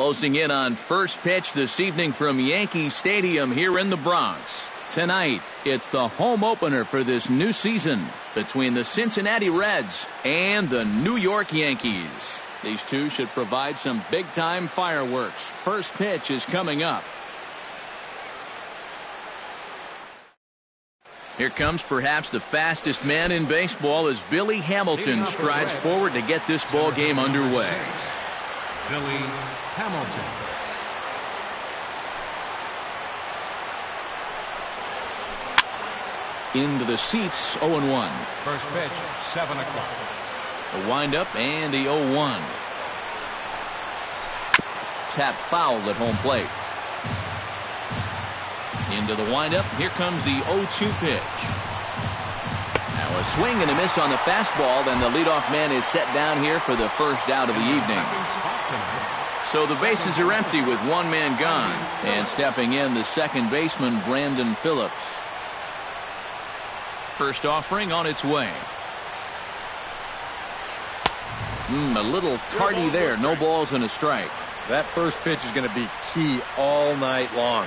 Closing in on first pitch this evening from Yankee Stadium here in the Bronx. Tonight, it's the home opener for this new season between the Cincinnati Reds and the New York Yankees. These two should provide some big-time fireworks. First pitch is coming up. Here comes perhaps the fastest man in baseball as Billy Hamilton strides forward to get this ball game underway. Billy Hamilton. Into the seats, 0-1. First pitch, 7 o'clock. The windup and the 0-1. Tap foul at home plate. Into the windup. Here comes the 0-2 pitch. Now a swing and a miss on the fastball. Then the leadoff man is set down here for the first out of the evening. So the bases are empty with one man gone. And stepping in, the second baseman, Brandon Phillips. First offering on its way. A little tardy there. No balls and a strike. That first pitch is going to be key all night long.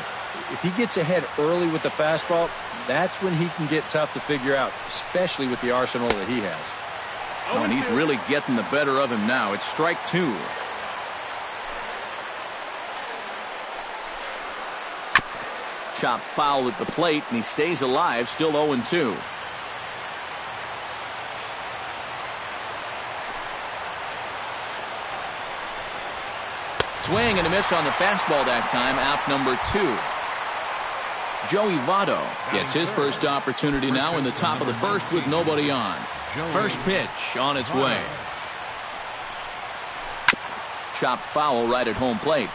If he gets ahead early with the fastball, that's when he can get tough to figure out, especially with the arsenal that he has. Oh, and he's really getting the better of him now. It's strike two. Chop foul at the plate, and he stays alive, still 0-2. Swing and a miss on the fastball that time. Out number 2. Joey Votto gets his first opportunity now in the top of the first with nobody on. First pitch on its way. Chopped foul right at home plate.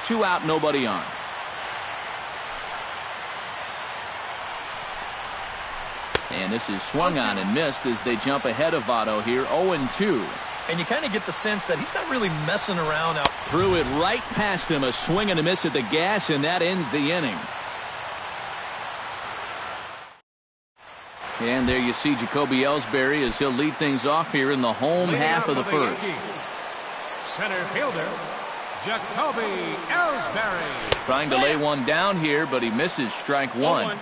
2 out, nobody on. And this is swung on and missed as they jump ahead of Votto here, 0-2. And you kind of get the sense that he's not really messing around out. Threw it right past him. A swing and a miss at the gas, and that ends the inning. And there you see Jacoby Ellsbury as he'll lead things off here in the home half of the first. Center fielder, Jacoby Ellsbury. Trying to lay one down here, but he misses. Strike one.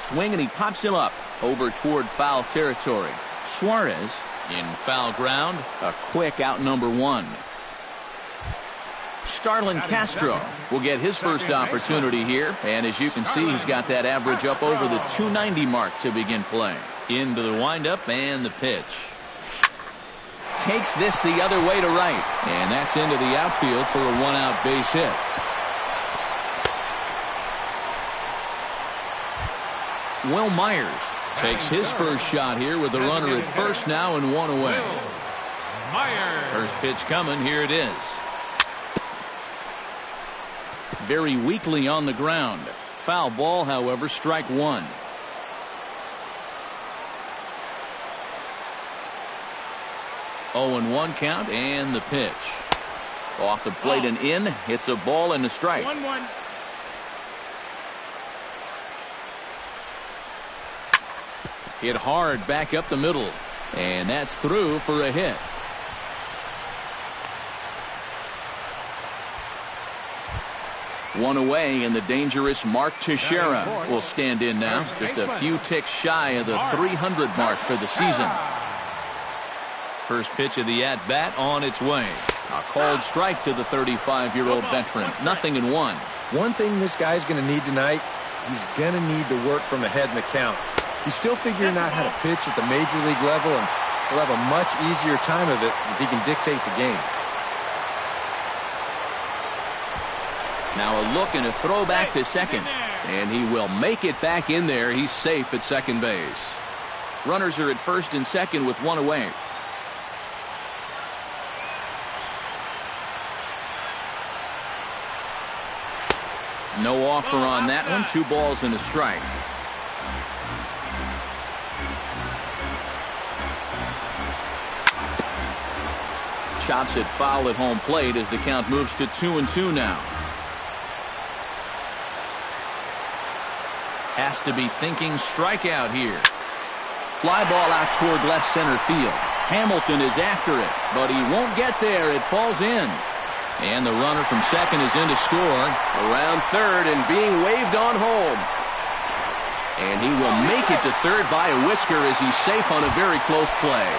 Swing and he pops him up over toward foul territory. Suarez in foul ground. A quick out number 1. Starlin Castro will get his first opportunity here, and as you can see, he's got that average up over the 290 mark to begin play. Into the windup and the pitch. Takes this the other way to right, and that's into the outfield for a 1-out base hit. Will Myers takes his first shot here with the runner at first now and 1 away. First pitch coming. Here it is. Very weakly on the ground. Foul ball, however, strike 1. Oh, and 1 count, and the pitch. Off the plate and in. Hits a ball and a strike. 1-1. Hit hard back up the middle. And that's through for a hit. One away, and the dangerous Mark Teixeira will stand in now. Just a few ticks shy of the 300 mark for the season. First pitch of the at-bat on its way. A called strike to the 35-year-old veteran. 0-1. One thing this guy's going to need tonight, he's going to need to work from ahead in the count. He's still figuring out how to pitch at the major league level, and he'll have a much easier time of it if he can dictate the game. Now a look and a throw back to second, and he will make it back in there. He's safe at second base. Runners are at first and second with 1 away. No offer on that one. 2 balls and a strike. Chops it foul at home plate as the count moves to 2-2 now. Has to be thinking strikeout here. Fly ball out toward left center field. Hamilton is after it, but he won't get there. It falls in. And the runner from second is in to score. Around third and being waved on home. And he will make it to third by a whisker as he's safe on a very close play.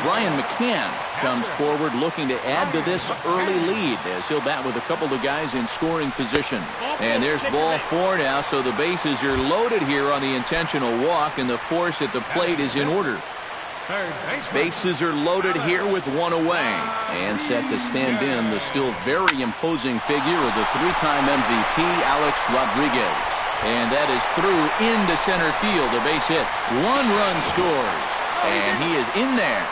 Brian McCann comes forward looking to add to this early lead as he'll bat with a couple of guys in scoring position. And there's ball 4 now, so the bases are loaded here on the intentional walk, and the force at the plate is in order. Bases are loaded here with 1 away. And set to stand in the still very imposing figure of the 3-time MVP, Alex Rodriguez. And that is through into center field, a base hit. 1 run scores, and he is in there.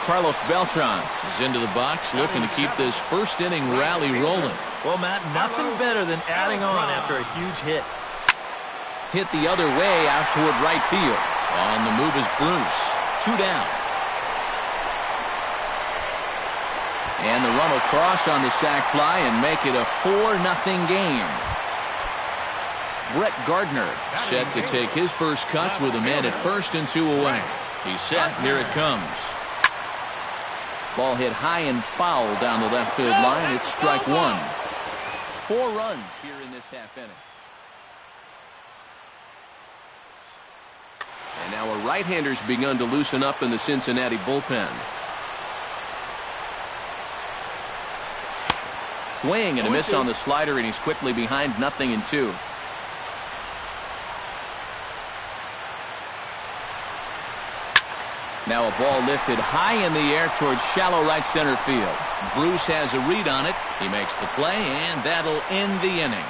Carlos Beltran is into the box looking to keep this first inning rally rolling. Well, Matt, nothing better than adding on after a huge hit. Hit the other way out toward right field. On the move is Bruce. 2 down. And the run will cross on the sac fly and make it a 4-0 game. Brett Gardner set to take his first cuts with a man at first and 2 away. He's set. Here it comes. Ball hit high and foul down the left field line. It's strike 1. 4 runs here in this half inning. And now a right-hander's begun to loosen up in the Cincinnati bullpen. Swing and a miss on the slider, and he's quickly behind 0-2. Now a ball lifted high in the air towards shallow right center field. Bruce has a read on it. He makes the play, and that'll end the inning.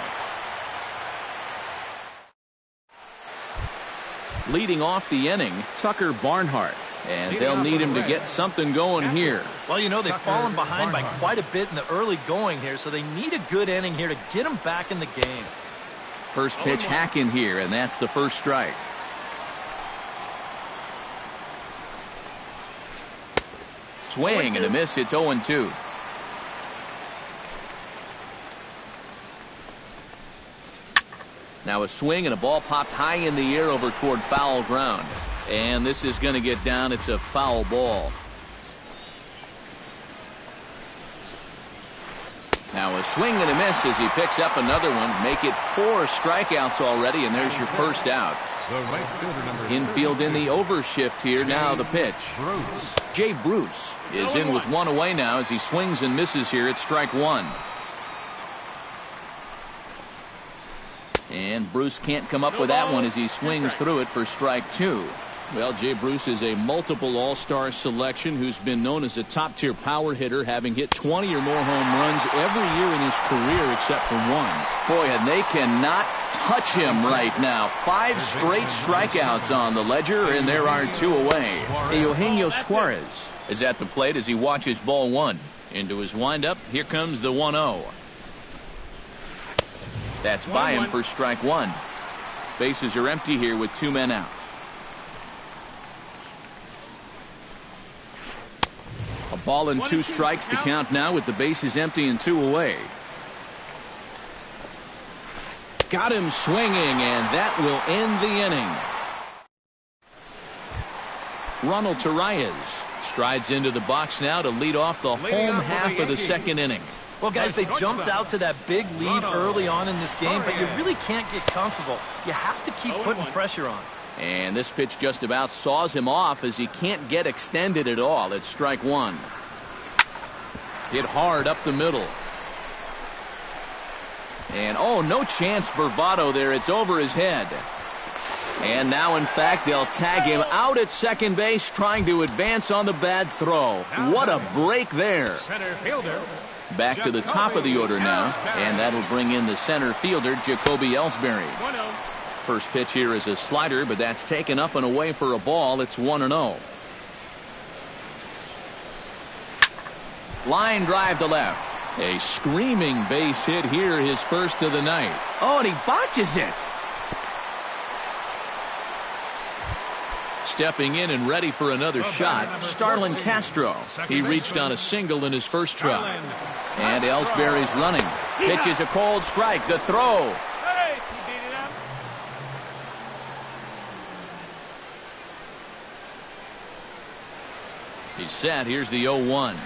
Leading off the inning, Tucker Barnhart. And they'll need him to get something going here. Well, you know, they've fallen behind by quite a bit in the early going here, so they need a good inning here to get them back in the game. First pitch hack in here, and that's the first strike. Swing and a miss. It's 0-2. Now a swing and a ball popped high in the air over toward foul ground. And this is going to get down. It's a foul ball. Now a swing and a miss as he picks up another one. Make it 4 strikeouts already, and there's your first out. Infield in the overshift here. Now the pitch. Jay Bruce is in with 1 away now as he swings and misses here at strike 1. And Bruce can't come up with that one as he swings through it for strike 2. Well, Jay Bruce is a multiple all-star selection who's been known as a top-tier power hitter, having hit 20 or more home runs every year in his career except for 1. Boy, and they cannot touch him right now. 5 straight strikeouts on the ledger, and there are 2 away. Eugenio Suarez is at the plate as he watches ball 1. Into his windup, here comes the 1-0. That's by him for strike 1. Bases are empty here with 2 men out. A ball and 2 strikes to count now with the bases empty and 2 away. Got him swinging, and that will end the inning. Ronald Torreyes strides into the box now to lead off the home half of the second inning. Well, guys, they jumped out to that big lead early on in this game, but you really can't get comfortable. You have to keep putting pressure on. And this pitch just about saws him off as he can't get extended at all. It's strike 1. Hit hard up the middle. And, oh, no chance for Votto there. It's over his head. And now, in fact, they'll tag him out at second base, trying to advance on the bad throw. What a break there. Center fielder. Back to the top of the order now, and that'll bring in the center fielder, Jacoby Ellsbury. First pitch here is a slider, but that's taken up and away for a ball. It's 1-0. Line drive to left. A screaming base hit here, his first of the night. Oh, and he botches it. Stepping in and ready for another shot, Starlin Castro. He reached on a single in his first try. And Ellsbury's running. Pitches a cold strike. The throw. He's set. Here's the 0-1.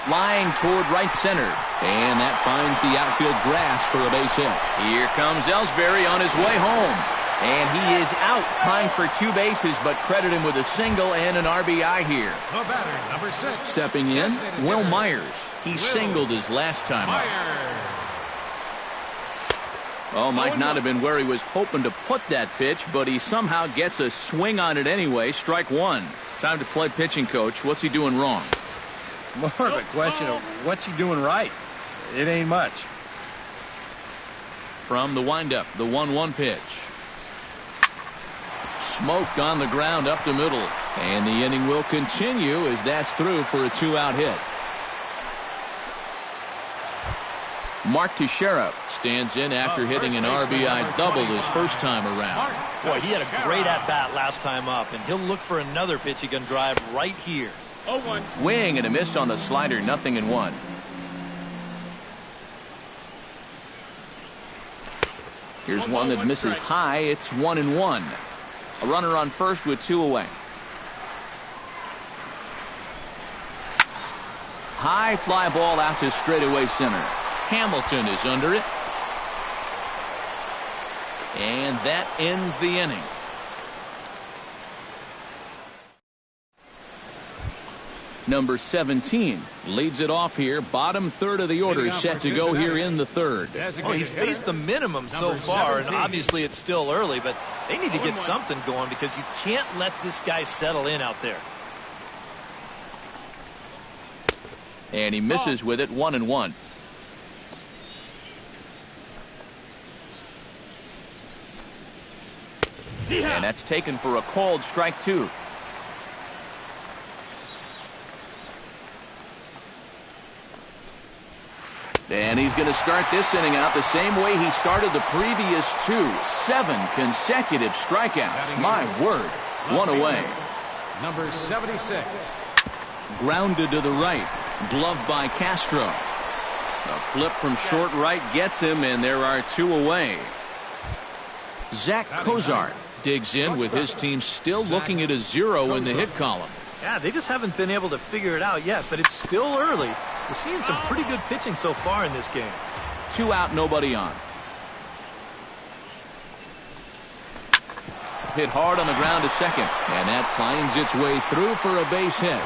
Flying toward right center. And that finds the outfield grass for a base hit. Here comes Ellsbury on his way home. And he is out trying for 2 bases, but credit him with a single and an RBI here. The batter, number 6. Stepping in, Will Myers. He singled his last time up. Oh, might not have been where he was hoping to put that pitch, but he somehow gets a swing on it anyway. Strike 1. Time to play pitching coach. What's he doing wrong? It's more of a question of what's he doing right. It ain't much. From the windup, the 1-1 pitch. Smoked on the ground up the middle. And the inning will continue as that's through for a 2-out hit. Mark Teixeira stands in after hitting an RBI double his first time around. Boy, he had a great at-bat last time up, and he'll look for another pitch he can drive right here. Swing and a miss on the slider, 0-1. Here's one that misses high. It's 1-1. A runner on first with 2 away. High fly ball out to straightaway center. Hamilton is under it. And that ends the inning. Number 17 leads it off here. Bottom third of the order set to go here in the third. Oh, he's faced the minimum so far, and obviously it's still early, but they need to get something going because you can't let this guy settle in out there. And he misses with it, 1-1. And that's taken for a called strike 2. And he's going to start this inning out the same way he started the previous 2. 7 consecutive strikeouts. My word. 1 away. Number 76. Grounded to the right. Gloved by Castro. A flip from short right gets him, and there are 2 away. Zach Cozart digs in with his team still looking at a 0 in the hit column. Yeah, they just haven't been able to figure it out yet, but it's still early. We're seeing some pretty good pitching so far in this game. 2 out, nobody on. Hit hard on the ground to second, and that finds its way through for a base hit.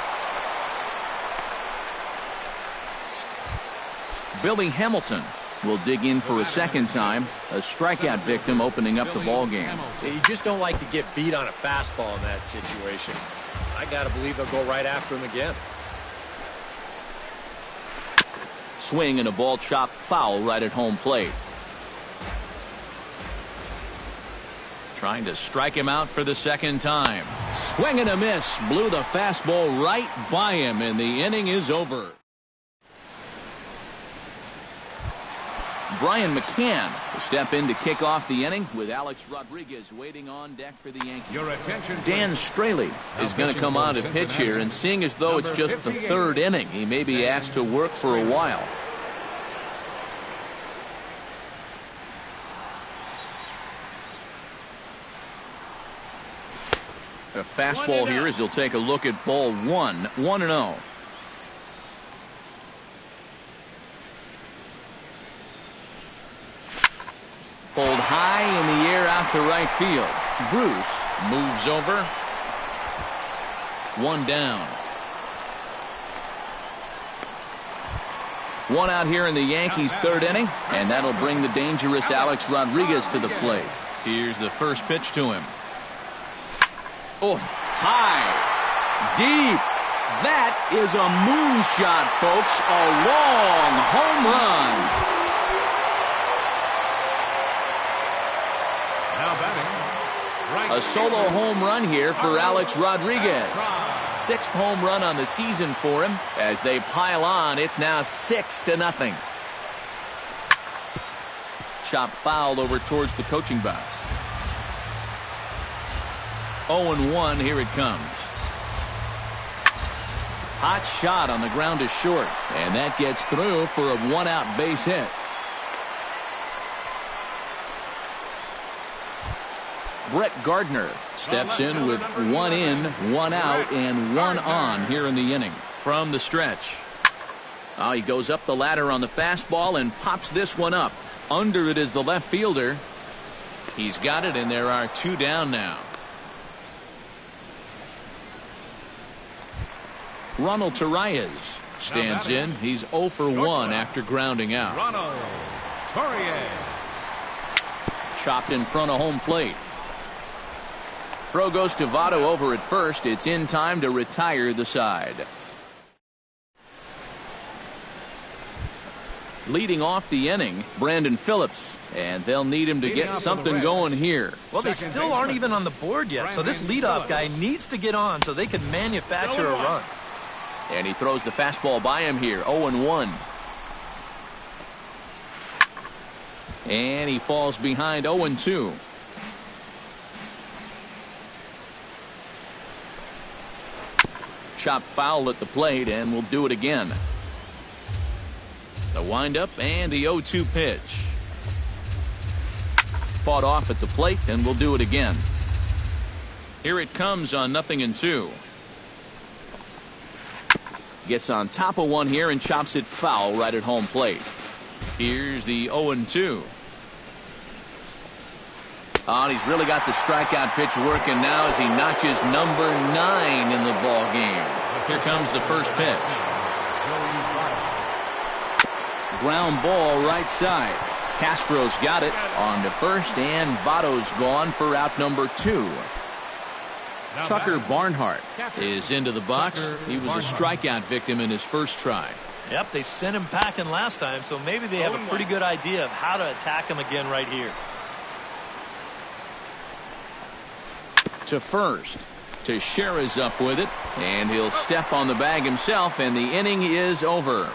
Billy Hamilton will dig in for a second time. A strikeout victim opening up the ball game. You just don't like to get beat on a fastball in that situation. I got to believe they'll go right after him again. Swing and a ball chopped foul right at home plate. Trying to strike him out for the second time. Swing and a miss. Blew the fastball right by him, and the inning is over. Brian McCann will step in to kick off the inning with Alex Rodriguez waiting on deck for the Yankees. Your attention, Dan Straley is going to come on to pitch here, and seeing as though it's just the 3rd inning, he may be asked to work for a while. A fastball here as he'll take a look at ball 1. 1-0. Pulled high in the air out to right field. Bruce moves over. 1 down. 1 out here in the Yankees' 3rd inning, and that'll bring the dangerous Alex Rodriguez to the plate. Here's the first pitch to him. Oh, high, deep. That is a moonshot, folks. A long home run. A solo home run here for Alex Rodriguez. 6th home run on the season for him. As they pile on, it's now 6-0. Chopped foul over towards the coaching box. 0-1, here it comes. Hot shot on the ground to short, and that gets through for a 1-out base hit. Brett Gardner steps in with 1 in, 1 out, and 1 on here in the inning. From the stretch. Oh, he goes up the ladder on the fastball and pops this one up. Under it is the left fielder. He's got it, and there are 2 down now. Ronald Torreyes stands in. He's 0 for 1 after grounding out. Ronald Torreyes. Chopped in front of home plate. Throw goes to Votto over at first. It's in time to retire the side. Leading off the inning, Brandon Phillips. And they'll need him to get something going here. Well, they still aren't even on the board yet, so this leadoff guy needs to get on so they can manufacture a run. And he throws the fastball by him here, 0-1. And he falls behind 0-2. Chop foul at the plate, and we'll do it again. The windup and the 0-2 pitch. Fought off at the plate, and we'll do it again. Here it comes on 0-2. Gets on top of one here and chops it foul right at home plate. Here's the 0-2. Oh, he's really got the strikeout pitch working now as he notches number 9 in the ball game. Here comes the first pitch. Ground ball right side. Castro's got it on to first, and Votto's gone for out number 2. Tucker Barnhart is into the box. He was a strikeout victim in his first try. Yep, they sent him packing last time, so maybe they have a pretty good idea of how to attack him again right here. To first. Teixeira's up with it, and he'll step on the bag himself, and the inning is over.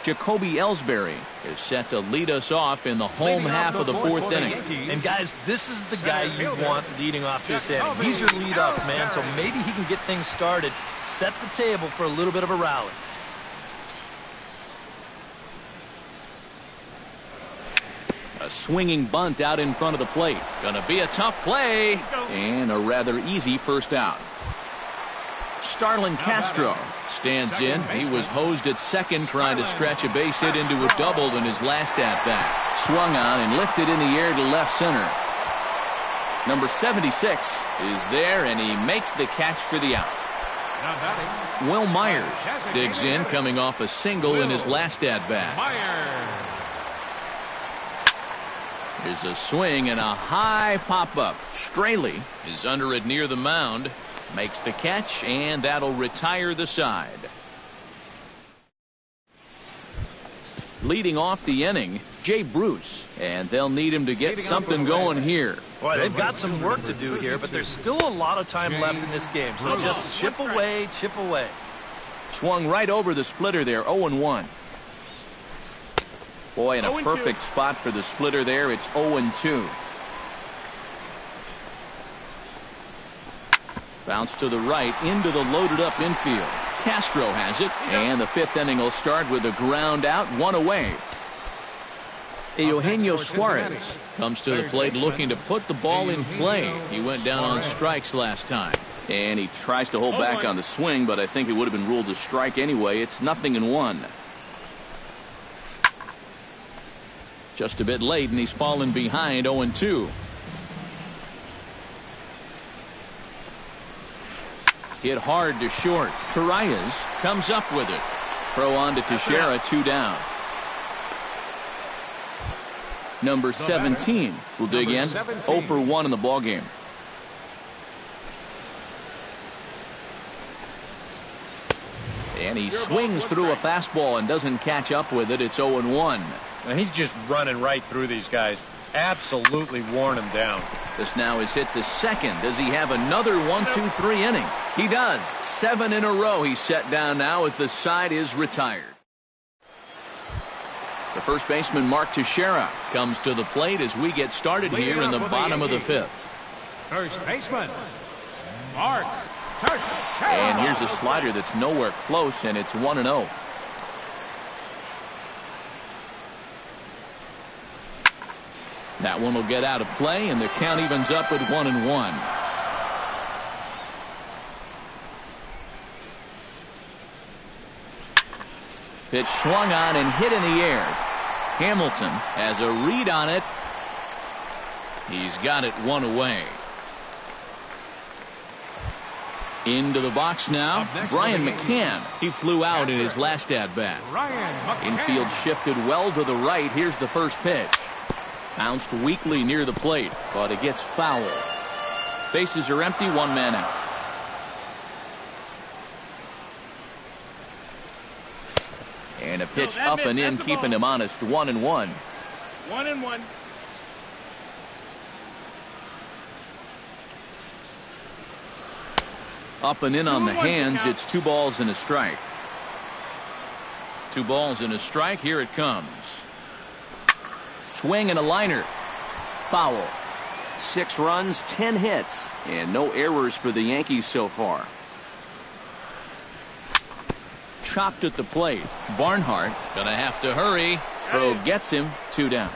Jacoby Ellsbury is set to lead us off in the home half of the 4th inning. And guys, this is the guy you want leading off this inning. He's your leadoff man, so maybe he can get things started, set the table for a little bit of a rally. A swinging bunt out in front of the plate. Gonna be a tough play, and a rather easy first out. Starlin Castro stands in. He was hosed at second trying to stretch a base hit into a double in his last at-bat. Swung on and lifted in the air to left center. Number 76 is there, and he makes the catch for the out. Will Myers digs in, coming off a single in his last at-bat. There's a swing and a high pop-up. Straley is under it near the mound. Makes the catch, and that'll retire the side. Leading off the inning, Jay Bruce, and they'll need him to get something going here. Boy, they've got some work to do here, but there's still a lot of time left in this game, so just chip away, chip away. Swung right over the splitter there, 0-1. Boy, in a perfect spot for the splitter there, it's 0-2. Bounce to the right into the loaded up infield. Castro has it, and the 5th inning will start with a ground out, 1 away. Eugenio Suarez comes to the plate looking to put the ball in play. He went down on strikes last time, and he tries to hold back on the swing, but I think it would have been ruled a strike anyway. It's 0-1. Just a bit late, and he's fallen behind 0-2. Hit hard to short. Torreyes comes up with it. Throw on to Teixeira, 2 down. Number 17 will dig in. 0 for 1 in the ballgame. And he swings through a fastball and doesn't catch up with it. It's 0-1. And he's just running right through these guys. Absolutely worn them down. This now is hit to second. Does he have another 1-2-3 inning? He does. 7 in a row he's set down now as the side is retired. The first baseman, Mark Teixeira, comes to the plate as we get started here in the bottom of the 5th. First baseman, Mark Teixeira. And here's a slider that's nowhere close, and it's 1-0. That one will get out of play, and the count evens up at 1-1. Pitch swung on and hit in the air. Hamilton has a read on it. He's got it one away. Into the box now, Brian McCann. He flew out in his last at-bat. Infield shifted well to the right. Here's the first pitch. Bounced weakly near the plate, but it gets foul. Bases are empty, one man out. And a pitch up and in, keeping him honest. 1-1. 1-1. Up and in on the hands. It's 2 balls and a strike. 2 balls and a strike. Here it comes. Swing and a liner. Foul. 6 runs, 10 hits, and no errors for the Yankees so far. Chopped at the plate. Barnhart gonna have to hurry. Throw gets him. 2 down.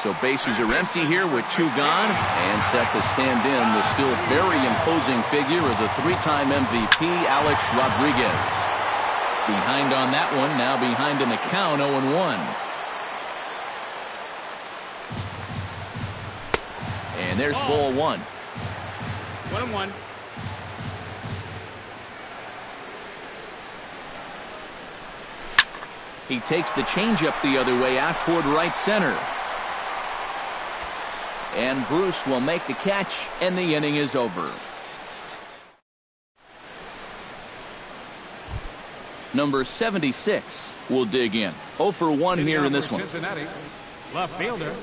So bases are empty here with 2 gone, and set to stand in the still very imposing figure of the 3-time MVP Alex Rodriguez. Behind on that one, now behind in the count, 0-1. And there's ball 1. 1-1. He takes the changeup the other way out toward right center. And Bruce will make the catch, and the inning is over. Number 76 will dig in. 0 for 1 here in this one. Cincinnati, left fielder,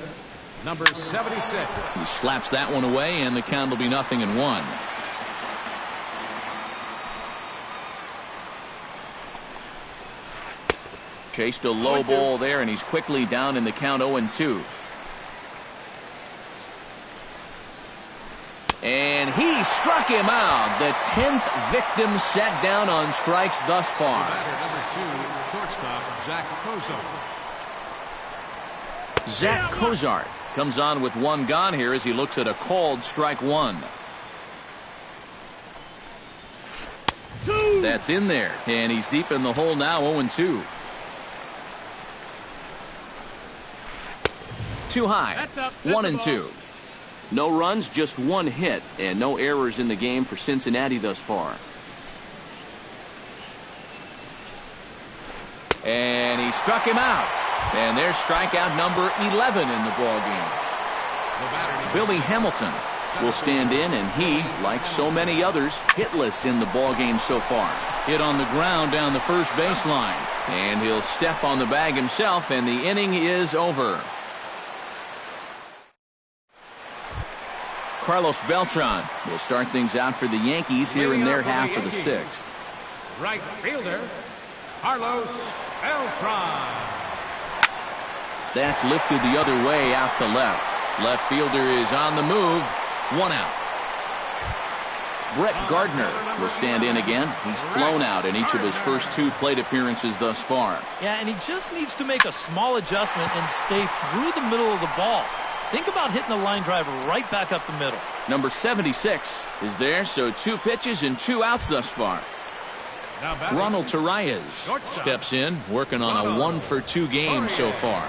number 76. He slaps that one away, and the count will be 0-1. Chased a low ball there, and he's quickly down in the count. 0-2. And he struck him out. The 10th victim set down on strikes thus far. Batter number 2, shortstop Zach Kozar. Zach Kozart comes on with 1 gone here as he looks at a called strike 1. That's in there, and he's deep in the hole now. 0-2. Too high. 1-2. No runs, just 1 hit, and no errors in the game for Cincinnati thus far. And he struck him out. And there's strikeout number 11 in the ball game. Billy Hamilton will stand in, and he, like so many others, hitless in the ball game so far. Hit on the ground down the first baseline, and he'll step on the bag himself, and the inning is over. Carlos Beltran will start things out for the Yankees here in their half of the 6th. Right fielder, Carlos Beltran. That's lifted the other way out to left. Left fielder is on the move. 1 out. Brett Gardner will stand in again. He's flown out in each of his first 2 plate appearances thus far. Yeah, and he just needs to make a small adjustment and stay through the middle of the ball. Think about hitting the line drive right back up the middle. Number 76 is there, so 2 pitches and 2 outs thus far. Ronald Torreyes steps in, working on a 1 for 2 game so far.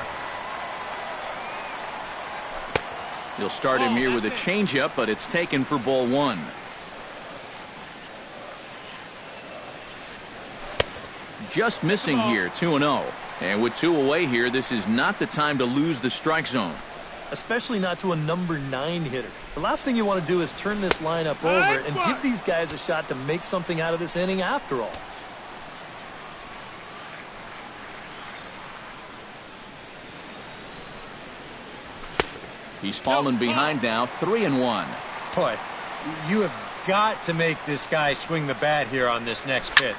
He'll start him here with a changeup, but it's taken for ball 1. Just missing here, 2-0. And with 2 away here, this is not the time to lose the strike zone. Especially not to a number 9 hitter. The last thing you want to do is turn this lineup over and give these guys a shot to make something out of this inning after all. He's fallen behind now, 3-1. Boy, you have got to make this guy swing the bat here on this next pitch.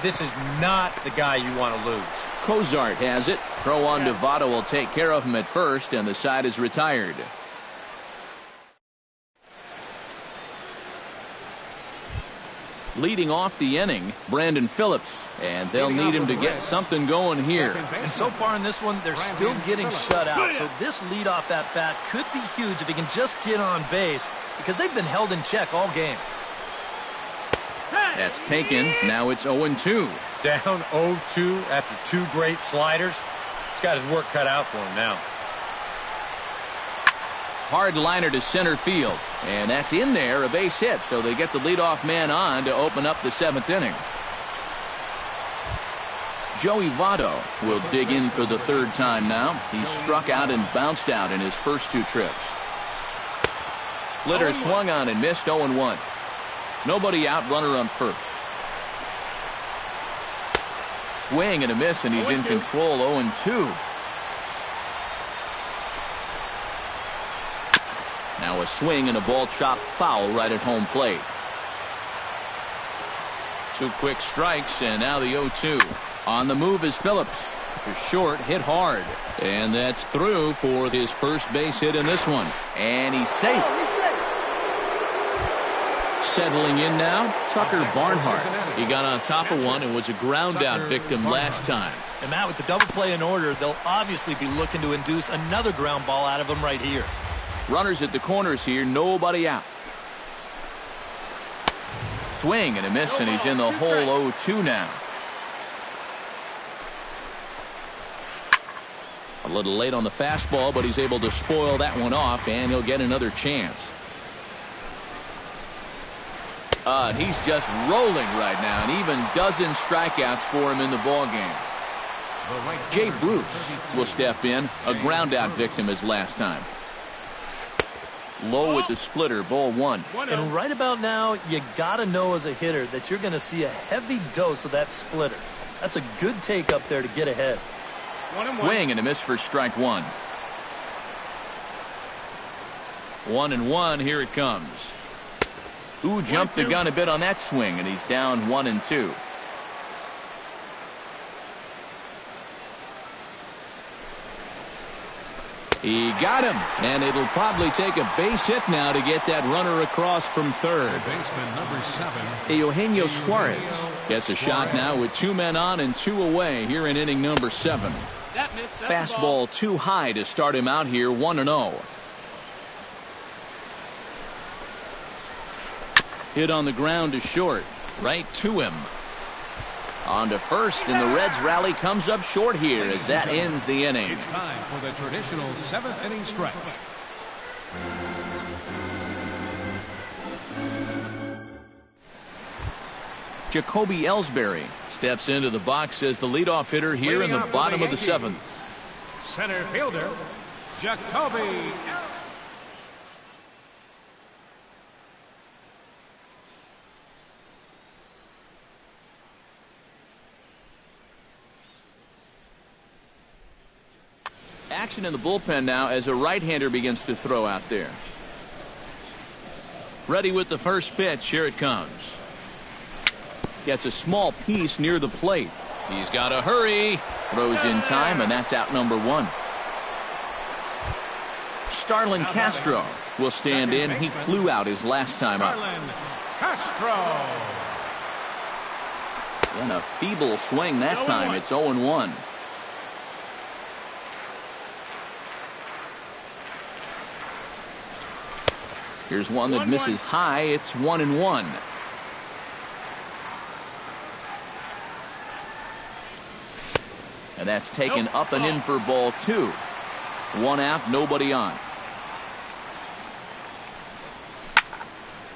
This is not the guy you want to lose. Kozart has it. Throw on to Votto will take care of him at first, and the side is retired. Leading off the inning, Brandon Phillips. And they'll need him to get something going here. And so far in this one, they're still getting shut out. So this leadoff at-bat could be huge if he can just get on base, because they've been held in check all game. That's taken. Now it's 0-2. Down 0-2 after 2 great sliders. He's got his work cut out for him now. Hard liner to center field. And that's in there, a base hit. So they get the leadoff man on to open up the 7th inning. Joey Votto will dig in for the 3rd time now. He's struck out and bounced out in his first 2 trips. Splitter swung on and missed. 0-1. Nobody out, runner on first. Swing and a miss, and he's in control. 0-2. Now a swing and a ball chopped foul right at home plate. 2 quick strikes, and now the 0-2. On the move is Phillips. To short, hit hard. And that's through for his first base hit in this one. And he's safe. Settling in now, Tucker Barnhart. He got on top of one and was a ground out victim last time. And Matt, with the double play in order, they'll obviously be looking to induce another ground ball out of him right here. Runners at the corners here, nobody out. Swing and a miss, and he's in the hole. 0-2 now. A little late on the fastball, but he's able to spoil that one off, and he'll get another chance. He's just rolling right now, and even dozen strikeouts for him in the ballgame. Jay Bruce will step in, a ground out victim as last time. Low with the splitter, ball 1. And right about now, you got to know as a hitter that you're going to see a heavy dose of that splitter. That's a good take up there to get ahead. Swing and a miss for strike 1. 1-1, here it comes. Ooh, jumped the gun a bit on that swing, and he's down 1-2. He got him, and it'll probably take a base hit now to get that runner across from third. Baseman number 7. Eugenio Suarez gets a shot now with 2 men on and 2 away here in inning number 7. Fastball too high to start him out here. 1-0. Hit on the ground to short, right to him. On to first, and the Reds rally comes up short here as that ends the inning. It's time for the traditional 7th inning stretch. Jacoby Ellsbury steps into the box as the leadoff hitter here in the bottom of the 7th. Center fielder, Jacoby. Action in the bullpen now as a right-hander begins to throw out there. Ready with the first pitch. Here it comes. Gets a small piece near the plate. He's got to hurry. Throws in time, and that's out number 1. Starlin Castro will stand in. He flew out his last time up. Starlin Castro. And a feeble swing that time. It's 0-1. Here's one that misses high. It's 1-1. And that's taken up and in for ball 2. 1 out, nobody on.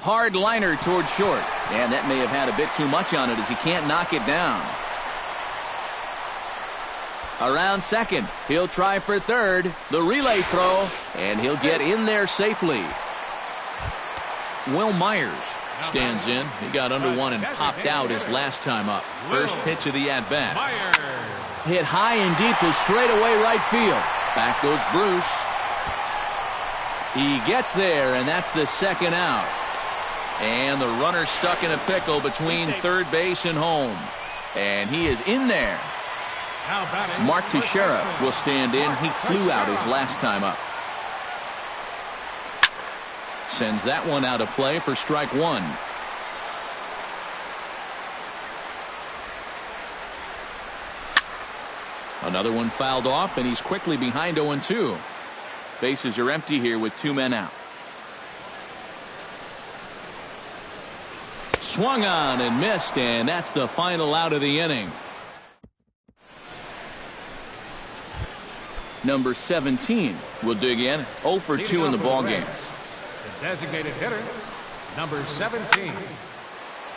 Hard liner toward short. And that may have had a bit too much on it as he can't knock it down. Around second. He'll try for third. The relay throw. And he'll get in there safely. Will Myers stands in. He got under one and popped out his last time up. First pitch of the at-bat. Hit high and deep to straightaway right field. Back goes Bruce. He gets there, and that's the second out. And the runner stuck in a pickle between third base and home. And he is in there. Mark Teixeira will stand in. He flew out his last time up. Sends that one out of play for strike 1. Another one fouled off, and he's quickly behind 0-2. Bases are empty here with 2 men out. Swung on and missed, and that's the final out of the inning. Number 17 will dig in. 0 for 2 in the ballgame. The designated hitter, number 17.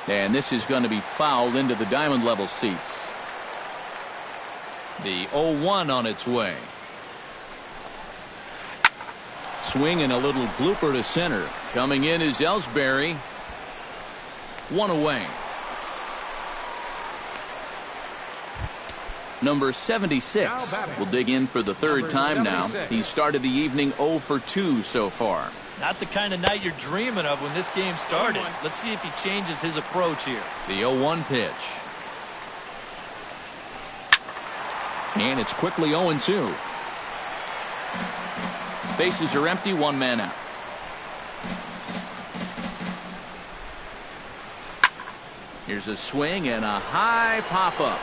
And this is going to be fouled into the diamond level seats. The 0-1 on its way. Swing and a little blooper to center. Coming in is Ellsbury. 1 away. Number 76 will dig in for the third time now. He started the evening 0 for 2 so far. Not the kind of night you're dreaming of when this game started. Let's see if he changes his approach here. The 0-1 pitch. And it's quickly 0-2. Bases are empty, 1 man out. Here's a swing and a high pop-up.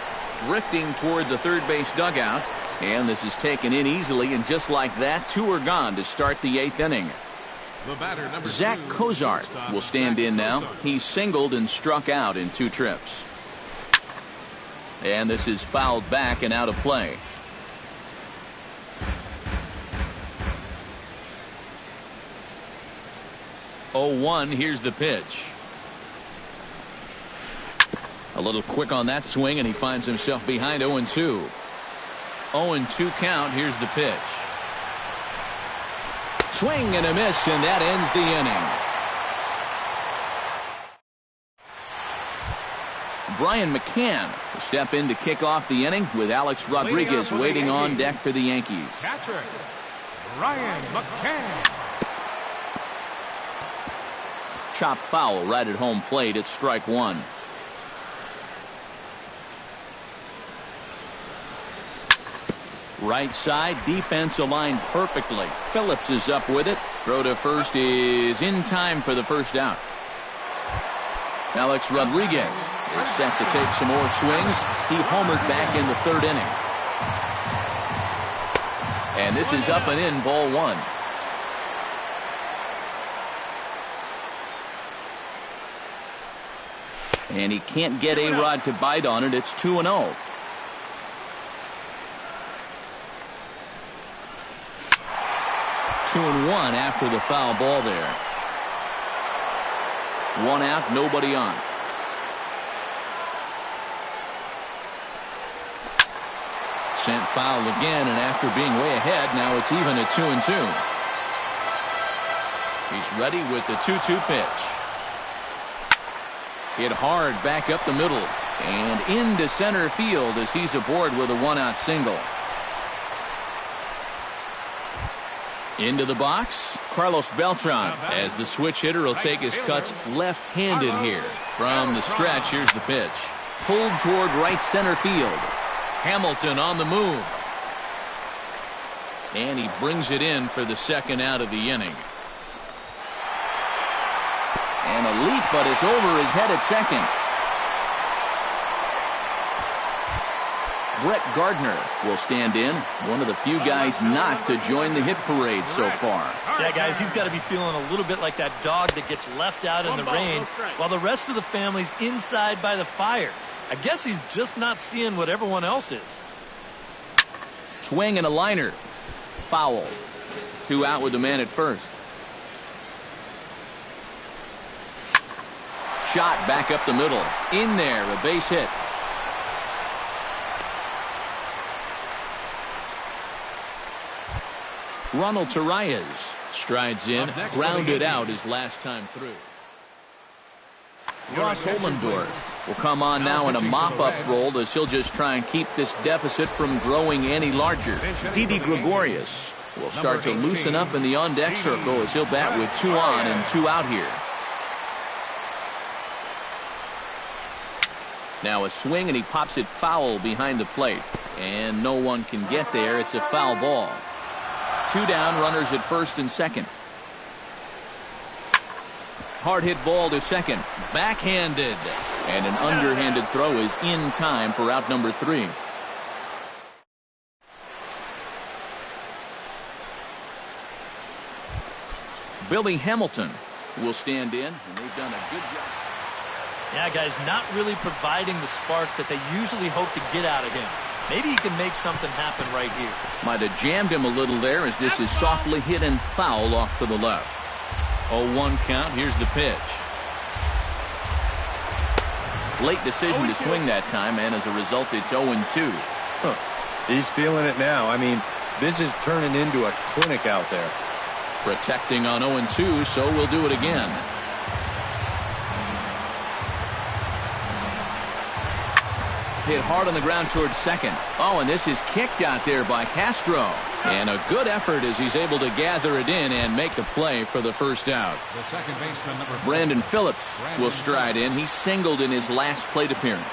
Drifting toward the third base dugout. And this is taken in easily, and just like that, 2 are gone to start the 8th inning. Zach Cozart will stand in now. He singled and struck out in 2 trips. And this is fouled back and out of play. Oh-1, here's the pitch. A little quick on that swing, and he finds himself behind 0-2. 0-2 count. Here's the pitch. Swing and a miss, and that ends the inning. Brian McCann will step in to kick off the inning with Alex Rodriguez waiting on deck for the Yankees. Catcher, Brian McCann. Chop foul right at home plate. It's strike 1. Right side, defense aligned perfectly. Phillips is up with it. Throw to first is in time for the first out. Alex Rodriguez is set to take some more swings. He homered back in the 3rd inning. And this is up and in, ball 1. And he can't get A-Rod to bite on it. It's 2-0. Two and 1 after the foul ball there. 1 out, nobody on. Sent foul again, and after being way ahead, now it's even at 2-2. He's ready with the 2-2 pitch. Hit hard back up the middle and into center field as he's aboard with a 1-out single. Into the box, Carlos Beltran, as the switch hitter will take his cuts left-handed here. From the stretch, here's the pitch. Pulled toward right center field. Hamilton on the move. And he brings it in for the 2nd out of the inning. And a leap, but it's over his head at second. Brett Gardner will stand in, one of the few guys not to join the hit parade so far. Yeah, guys, he's got to be feeling a little bit like that dog that gets left out in the rain while the rest of the family's inside by the fire. I guess he's just not seeing what everyone else is. Swing and a liner. Foul. 2 out with the man at first. Shot back up the middle. In there, a base hit. Ronald Torreyes strides in, grounded out his last time through. Ross Ohlendorf will come on now in a mop-up role as he'll just try and keep this deficit from growing any larger. Didi Gregorius will start to loosen up in the on-deck circle as he'll bat with 2 on and 2 out here. Now a swing, and he pops it foul behind the plate. And no one can get there. It's a foul ball. 2 down, runners at first and second. Hard hit ball to second. Backhanded. And an underhanded throw is in time for out number 3. Billy Hamilton will stand in, and they've done a good job. Yeah, guys, not really providing the spark that they usually hope to get out of him. Maybe he can make something happen right here. Might have jammed him a little there as this is softly hit and foul off to the left. 0-1 count. Here's the pitch. Late decision to swing that time, and as a result, it's 0-2. He's feeling it now. I mean, this is turning into a clinic out there. Protecting on 0-2, so we'll do it again. Hit hard on the ground towards second. Oh, and this is kicked out there by Castro. And a good effort as he's able to gather it in and make the play for the first out. The second baseman, number 4. Brandon Phillips will stride in. He singled in his last plate appearance.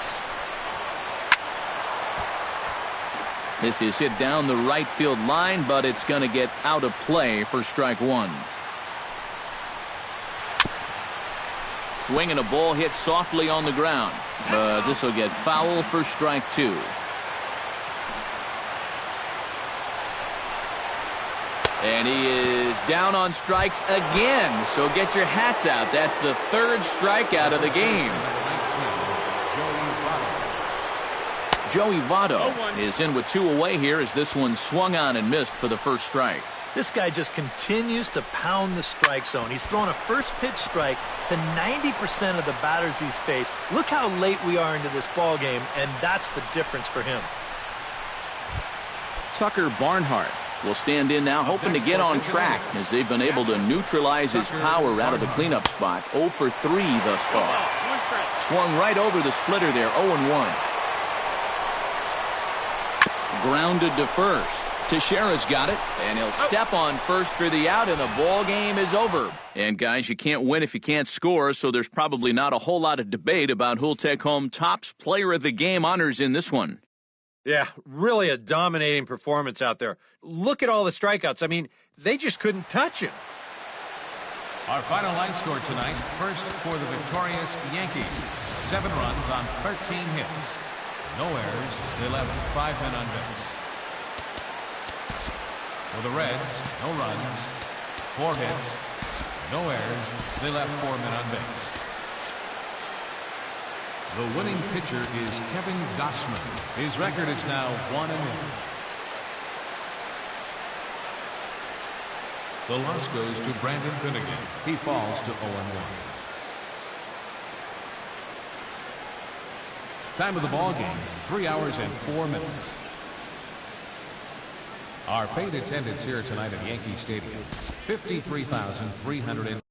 This is hit down the right field line, but it's going to get out of play for strike one. Swing and a ball hit softly on the ground. But this will get foul for strike two. And he is down on strikes again. So get your hats out. That's the third strikeout of the game. Joey Votto is in with 2 away here as this one swung on and missed for the first strike. This guy just continues to pound the strike zone. He's thrown a first pitch strike to 90% of the batters he's faced. Look how late we are into this ball game, and that's the difference for him. Tucker Barnhart will stand in now, hoping to get on track as they've been able to neutralize his power out of the cleanup spot. 0 for 3 thus far. Swung right over the splitter there, 0-1. Grounded to first. Teixeira's got it, and he'll step on first for the out, and the ball game is over. And guys, you can't win if you can't score, so there's probably not a whole lot of debate about who'll take home Topps Player of the Game honors in this one. Yeah, really a dominating performance out there. Look at all the strikeouts. I mean, they just couldn't touch him. Our final line score tonight, first for the victorious Yankees. 7 runs on 13 hits. No errors. They left 5 men on base. For the Reds, no runs, 4 hits, no errors. They left 4 men on base. The winning pitcher is Kevin Gossman. His record is now 1-0. The loss goes to Brandon Finnegan. He falls to 0-1. Time of the ball game, 3 hours and 4 minutes. Our paid attendance here tonight at Yankee Stadium, 53,300.